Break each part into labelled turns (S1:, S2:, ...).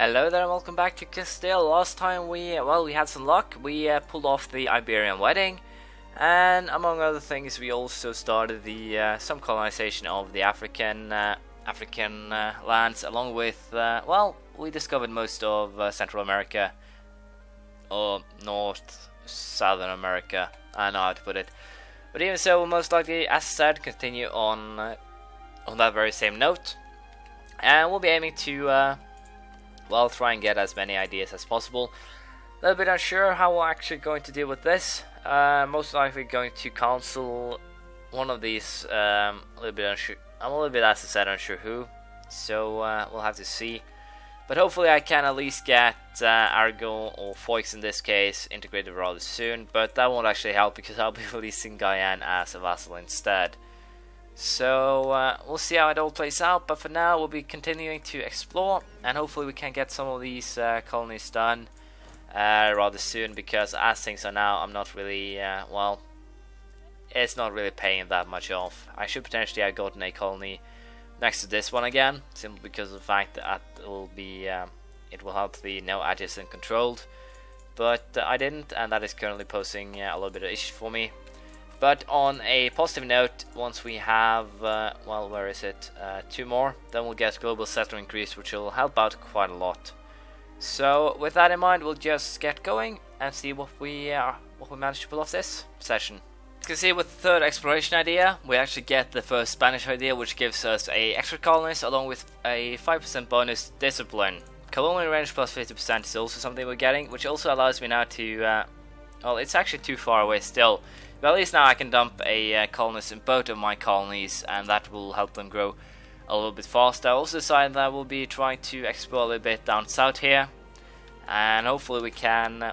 S1: Hello there and welcome back to Castille. Last time we had some luck. We pulled off the Iberian wedding, and among other things we also started the some colonization of the African lands, along with we discovered most of Central America, or Southern America. I don't know how to put it, but even so, we'll most likely, as I said, continue on that very same note, and we'll be aiming to try and get as many ideas as possible. A little bit unsure how we're actually going to deal with this. Most likely going to cancel one of these. A little bit unsure. I'm a little bit, as I said, unsure who. So we'll have to see. But hopefully I can at least get Argo, or Foix in this case, integrated rather soon. But that won't actually help because I'll be releasing Guyane as a vassal instead. So we'll see how it all plays out, but for now we'll be continuing to explore, and hopefully we can get some of these colonies done rather soon, because as things are now, I'm not really, it's not really paying that much off. I should potentially have gotten a colony next to this one again, simply because of the fact that it will be, it will help the no adjacent controlled, but I didn't, and that is currently posing a little bit of issue for me. But on a positive note, once we have, where is it? 2 more, then we'll get global settler increase, which will help out quite a lot. So with that in mind, we'll just get going and see what we managed to pull off this session. You can see with the third exploration idea, we actually get the first Spanish idea, which gives us a extra colonist along with a 5% bonus discipline. Colonial range plus 50% is also something we're getting, which also allows me now to, it's actually too far away still. But at least now I can dump a colonist in both of my colonies, and that will help them grow a little bit faster. I also decided that we'll be trying to explore a little bit down south here, and hopefully we can,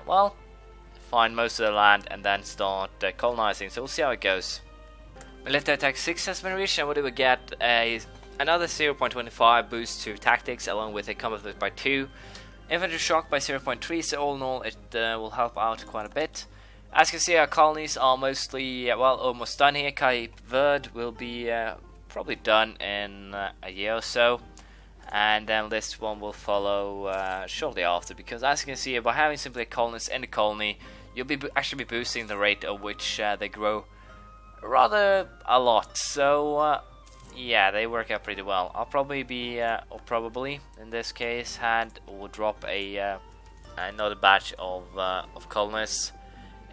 S1: find most of the land and then start colonizing. So we'll see how it goes. Military attack 6 has been reached, and we will get another 0.25 boost to tactics, along with a combat boost by 2. Infantry shock by 0.3, so all in all it will help out quite a bit. As you can see, our colonies are mostly, almost done here. Cape Verde will be probably done in a year or so, and then this one will follow shortly after, because as you can see, by having simply a colonist in the colony, you'll be actually be boosting the rate at which they grow rather a lot. So yeah, they work out pretty well. I'll probably be, or probably in this case, or drop a another batch of colonists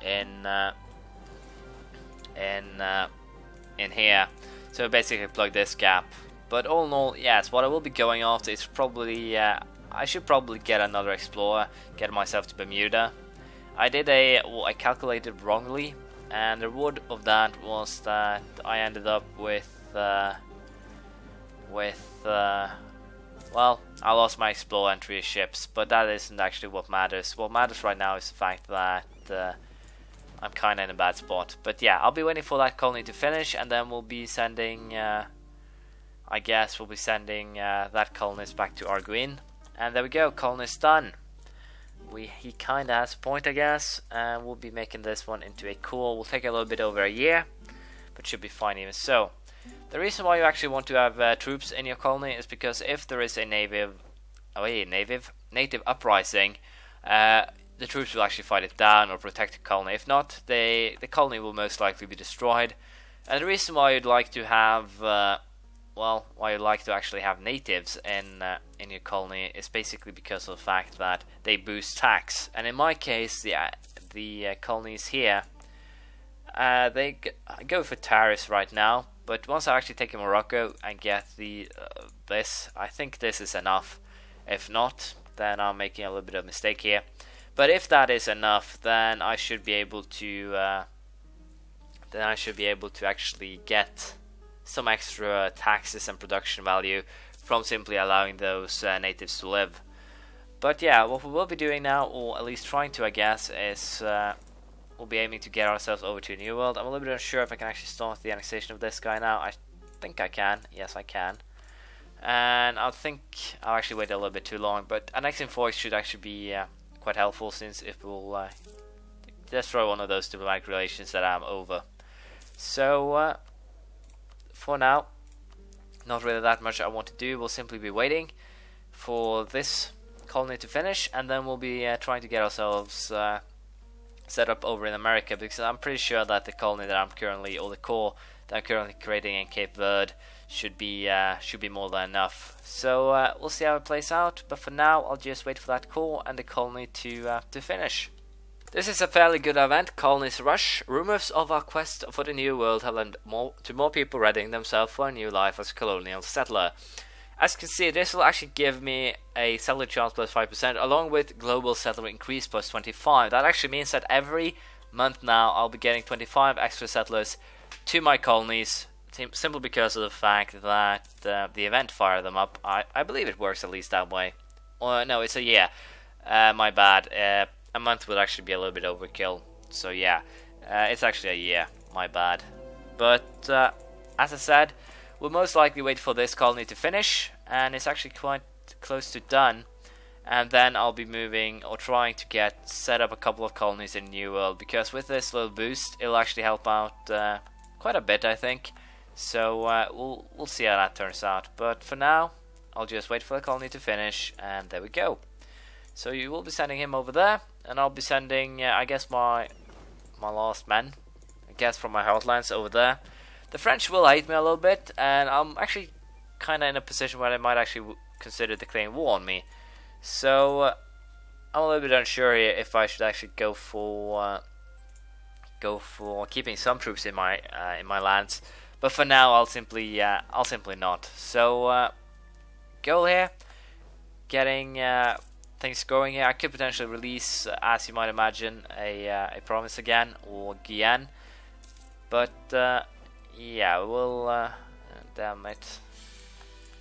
S1: in here, so basically plug this gap. But all in all, yes, what I will be going after is probably I should probably get another explorer, get myself to Bermuda. I did I calculated wrongly, and the reward of that was that I ended up with I lost my explorer and 3 ships, but that isn't actually what matters. What matters right now is the fact that I'm kinda in a bad spot. But yeah, I'll be waiting for that colony to finish, and then we'll be sending, I guess we'll be sending that colonist back to Arguin. And there we go, colonist done. He kinda has a point, I guess, and we'll be making this one into a core. Will take a little bit over a year, but should be fine even so. The reason why you actually want to have troops in your colony is because if there is a native uprising, the troops will actually fight it down or protect the colony. If not, the colony will most likely be destroyed. And the reason why you'd like to have, why you'd like to actually have natives in your colony is basically because of the fact that they boost tax. And in my case, the colonies here, they go for tariffs right now. But once I actually take Morocco and get this, I think this is enough. If not, then I'm making a little bit of a mistake here. But if that is enough, then I should be able to actually get some extra taxes and production value from simply allowing those natives to live. But yeah, what we will be doing now, or at least trying to, I guess, is we'll be aiming to get ourselves over to a new world. I'm a little bit unsure if I can actually start the annexation of this guy now. I think I can. Yes, I can. And I think I'll actually wait a little bit too long. But annexing Foix should actually be quite helpful, since it will destroy one of those diplomatic relations that I'm over. So for now, not really that much I want to do. We'll simply be waiting for this colony to finish, and then we'll be trying to get ourselves set up over in America, because I'm pretty sure that the colony that I'm currently, or the core that I'm currently creating in Cape Verde should be more than enough. So we'll see how it plays out, but for now I'll just wait for that core and the colony to finish. This is a fairly good event, Colonies Rush. Rumors of our quest for the New World have led to more people readying themselves for a new life as a colonial settler. As you can see, this will actually give me a settler chance plus 5%, along with global settler increase plus 25. That actually means that every month now I'll be getting 25 extra settlers to my colonies, simply because of the fact that the event fire them up. I believe it works at least that way. Or no, it's a year. My bad. A month would actually be a little bit overkill. So yeah, it's actually a year. My bad. But as I said, we'll most likely wait for this colony to finish, and it's actually quite close to done. And then I'll be moving or trying to get set up a couple of colonies in New World, because with this little boost, it'll actually help out quite a bit, I think. So we'll see how that turns out. But for now, I'll just wait for the colony to finish, and there we go. So you will be sending him over there, and I'll be sending, I guess, my last men, I guess, from my heartlands over there. The French will hate me a little bit, and I'm actually kind of in a position where they might actually consider declaring war on me. So I'm a little bit unsure here if I should actually go for keeping some troops in my lands. But for now, I'll simply not. So goal here, getting things going here. I could potentially release, as you might imagine, a province again, or Guyane. But yeah, we'll damn it.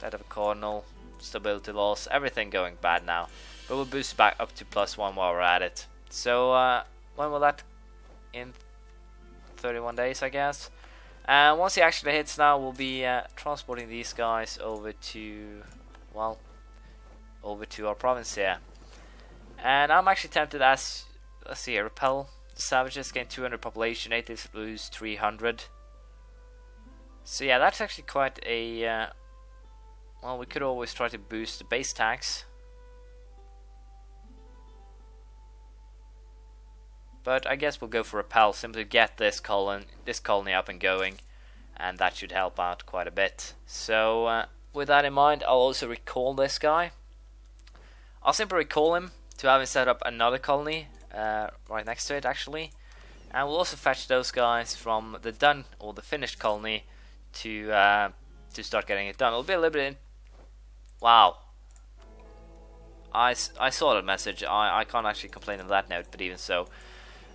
S1: That of a Colonial, stability loss, everything going bad now. But we'll boost back up to +1 while we're at it. So when will that? In 31 days, I guess. And once he actually hits now, we'll be transporting these guys over to, well, over to our province here. And I'm actually tempted as, let's see here, repel the savages, gain 200 population, natives lose 300. So yeah, that's actually quite a, well, we could always try to boost the base tax. But I guess we'll go for repel, simply to get this colony up and going, and that should help out quite a bit. So with that in mind, I'll also recall this guy. I'll simply recall him to have him set up another colony right next to it, actually. And we'll also fetch those guys from the done or the finished colony to start getting it done. It'll be a little bit. Wow. I saw that message. I can't actually complain on that note, but even so,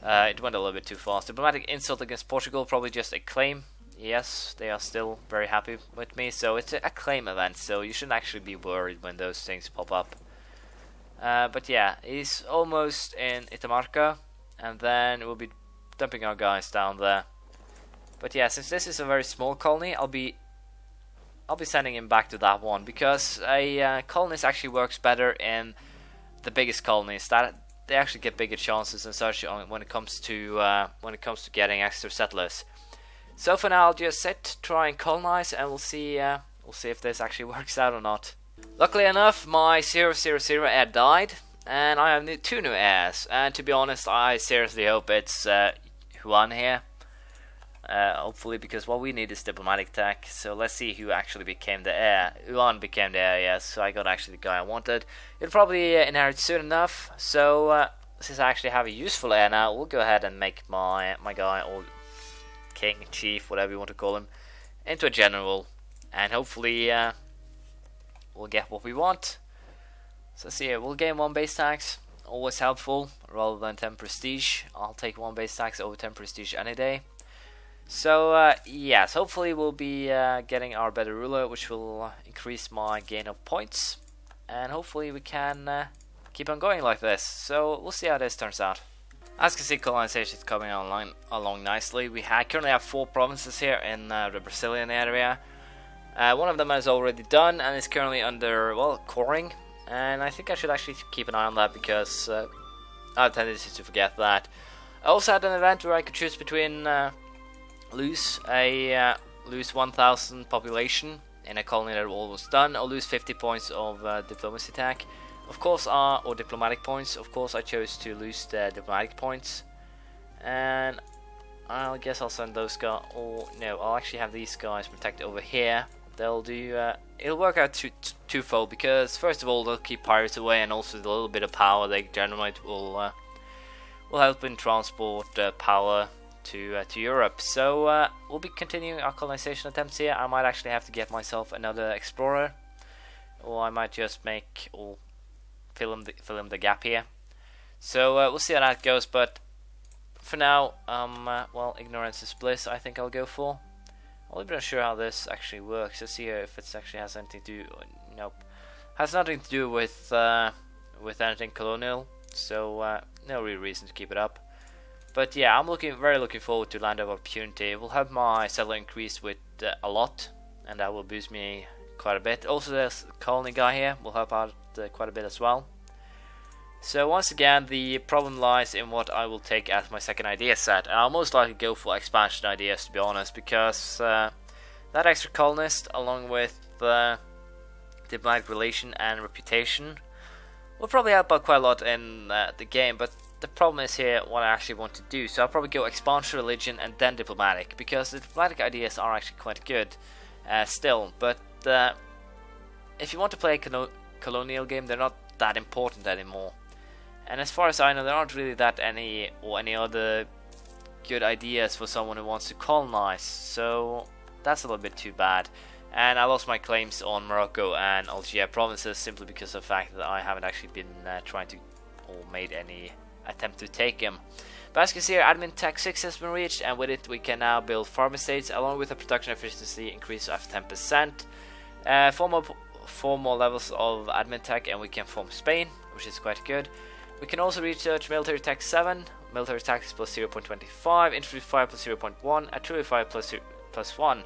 S1: it went a little bit too fast. Diplomatic insult against Portugal, probably just a claim. Yes, they are still very happy with me, so it's a claim event, so you shouldn't actually be worried when those things pop up. But yeah, he's almost in Itamarca, and then we'll be dumping our guys down there. But yeah, since this is a very small colony, I'll be sending him back to that one, because a colonist actually works better in the biggest colonies. That they actually get bigger chances and such when it comes to getting extra settlers. So for now, I'll just sit, try and colonize, and we'll see if this actually works out or not. Luckily enough, my 000 heir died, and I have two new heirs. And to be honest, I seriously hope it's Juan here. Hopefully, because what we need is diplomatic tech. So let's see who actually became the heir. Juan became the heir, yes. So I got actually the guy I wanted. He'll probably inherit soon enough. So since I actually have a useful heir now, we'll go ahead and make my guy, or king, chief, whatever you want to call him, into a general. And hopefully we'll get what we want. So let's see here. We'll gain 1 base tax. Always helpful, rather than 10 prestige. I'll take 1 base tax over 10 prestige any day. So yes, hopefully we'll be getting our better ruler, which will increase my gain of points, and hopefully we can keep on going like this. So we'll see how this turns out. As you can see, colonization is coming along nicely. We currently have 4 provinces here in the Brazilian area. One of them is already done and is currently under, well, coring, and I think I should actually keep an eye on that, because I have a tendency to forget that. I also had an event where I could choose between lose 1,000 population in a colony that was done, or lose 50 points of diplomacy tech. Of course, or diplomatic points. Of course, I chose to lose the diplomatic points, and I guess I'll send those guys. Or no, I'll actually have these guys protect over here. They'll do. It'll work out twofold because first of all, they'll keep pirates away, and also the little bit of power they generate will help in transport power to Europe. So we'll be continuing our colonization attempts here. I might actually have to get myself another explorer, or I might just make or fill in the gap here. So we'll see how that goes. But for now, well, ignorance is bliss. I think I'll go for. I'm not sure how this actually works. Let's see here if it actually has anything to do. Nope, has nothing to do with anything colonial. So no real reason to keep it up. But yeah, I'm very looking forward to Land of Opportunity. It will have my settler increase with a lot, and that will boost me quite a bit. Also, there's the colony guy here will help out quite a bit as well. So once again, the problem lies in what I will take as my second idea set. I'll most likely go for expansion ideas, to be honest, because that extra colonist, along with diplomatic relation and reputation, will probably help out quite a lot in the game. But the problem is here what I actually want to do. So I'll probably go expansion, religion, and then diplomatic, because the diplomatic ideas are actually quite good still. But if you want to play a colonial game, they're not that important anymore. And as far as I know, there aren't really that any other good ideas for someone who wants to colonize. So that's a little bit too bad. And I lost my claims on Morocco and Algeria provinces simply because of the fact that I haven't actually been trying to or made any attempt to take them. But as you can see here, admin tech 6 has been reached, and with it we can now build farm estates along with a production efficiency increase of 10%. 4 more levels of admin tech and we can form Spain, which is quite good. We can also research military tech 7, military tactics plus 0.25, infantry fire plus 0.1, artillery fire plus 1.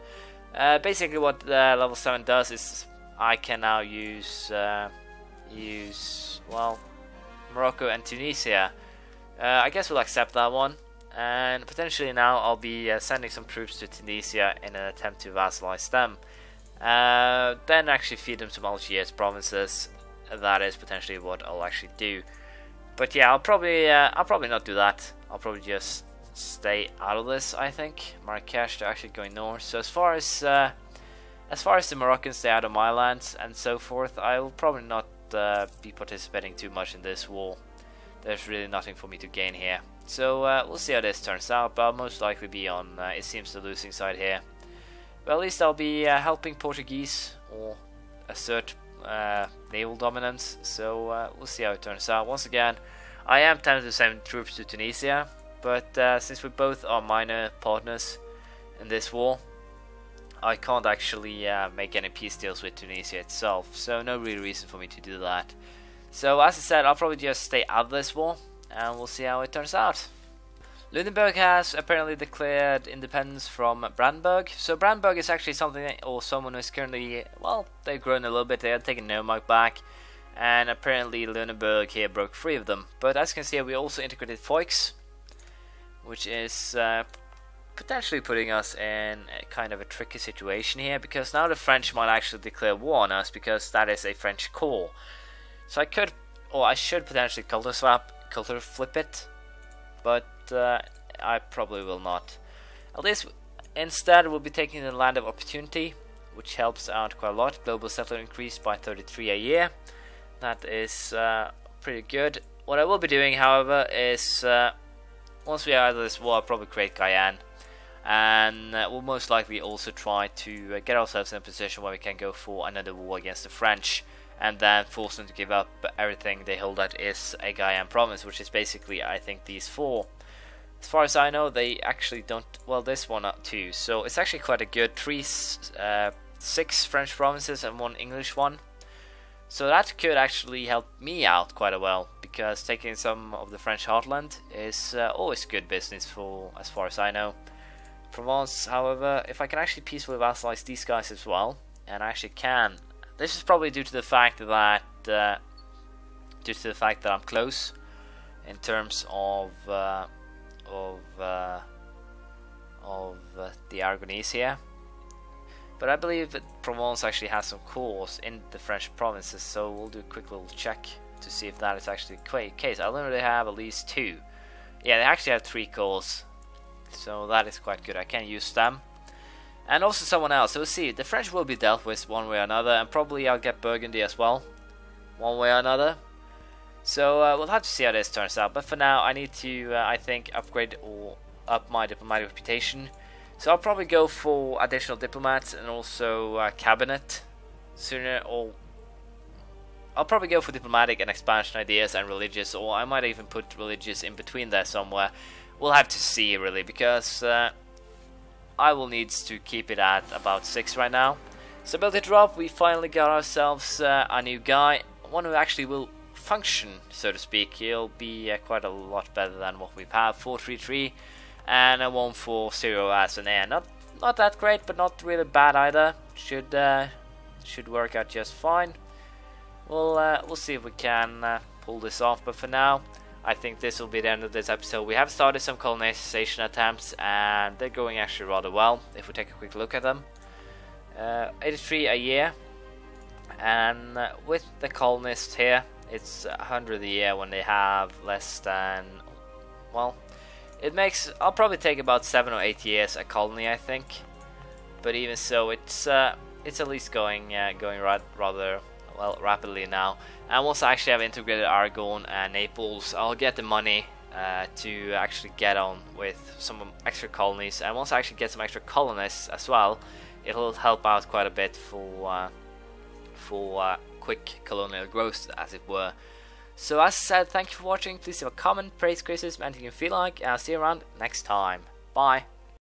S1: Basically what level 7 does is I can now use well, Morocco and Tunisia. I guess we'll accept that one, and potentially now I'll be sending some troops to Tunisia in an attempt to vassalize them. Then actually feed them some Algiers provinces. That is potentially what I'll actually do. But yeah, I'll probably not do that. I'll probably just stay out of this. I think Marrakesh, they're actually going north. So as far as the Moroccans stay out of my lands and so forth, I will probably not be participating too much in this war. There's really nothing for me to gain here. So we'll see how this turns out. But I'll most likely be on it seems the losing side here. But at least I'll be helping Portuguese or assert naval dominance. So we'll see how it turns out. Once again, I am tempted to send troops to Tunisia, but since we both are minor partners in this war, I can't actually make any peace deals with Tunisia itself. So no real reason for me to do that. So as I said, I'll probably just stay out of this war, and we'll see how it turns out. Lunenburg has apparently declared independence from Brandenburg. So Brandenburg is actually something, or someone who's currently, well, they've grown a little bit. They had taken Neumark back, and apparently Lunenburg here broke free of them. But as you can see, we also integrated Foix, which is potentially putting us in a kind of a tricky situation here, because now the French might actually declare war on us, because that is a French core. So I could, or I should potentially culture flip it, but I probably will not. At least instead we'll be taking the Land of Opportunity, which helps out quite a lot. Global settler increased by 33 a year. That is pretty good. What I will be doing, however, is once we are out of this war, I'll probably create Guyane, and we'll most likely also try to get ourselves in a position where we can go for another war against the French, and then force them to give up everything they hold that is a Guyane province, which is basically, I think, these 4. As far as I know, they actually don't, well, this one too, so it's actually quite a good 6 French provinces and 1 English one. So that could actually help me out quite well, because taking some of the French heartland is always good business for, as far as I know. Provence, however, if I can actually peacefully vassalize these guys as well, and I actually can. This is probably due to the fact that I'm close in terms of the Aragonese here. But I believe that Provence actually has some cores in the French provinces, so we'll do a quick little check. to see if that is actually the case. I know they have at least 2. Yeah, they actually have 3 calls, so that is quite good. I can use them. And also someone else. So we'll see. The French will be dealt with one way or another, and probably I'll get Burgundy as well, one way or another. So we'll have to see how this turns out. But for now, I need to, I think, upgrade or up my diplomatic reputation. So I'll probably go for additional diplomats and also cabinet sooner, or I'll probably go for diplomatic and expansion ideas and religious, or I might even put religious in between there somewhere. We'll have to see really, because I will need to keep it at about 6 right now. So ability drop, we finally got ourselves a new guy, one who actually will function, so to speak. He'll be quite a lot better than what we've had. 433 and a 140 as an air. Not that great, but not really bad either. Should work out just fine. We'll see if we can pull this off, but for now I think this will be the end of this episode. We have started some colonization attempts and they're going actually rather well if we take a quick look at them. 83 a year, and with the colonists here it's 100 a year when they have less than, well, it makes, I'll probably take about 7 or 8 years a colony, I think. But even so, it's at least going rather well rapidly now. And once I actually have integrated Aragon and Naples, I'll get the money to actually get on with some extra colonies. And once I actually get some extra colonists as well, it'll help out quite a bit for quick colonial growth, as it were. So as I said, thank you for watching. Please leave a comment, praise, criticism, anything you feel like, and I'll see you around next time. Bye.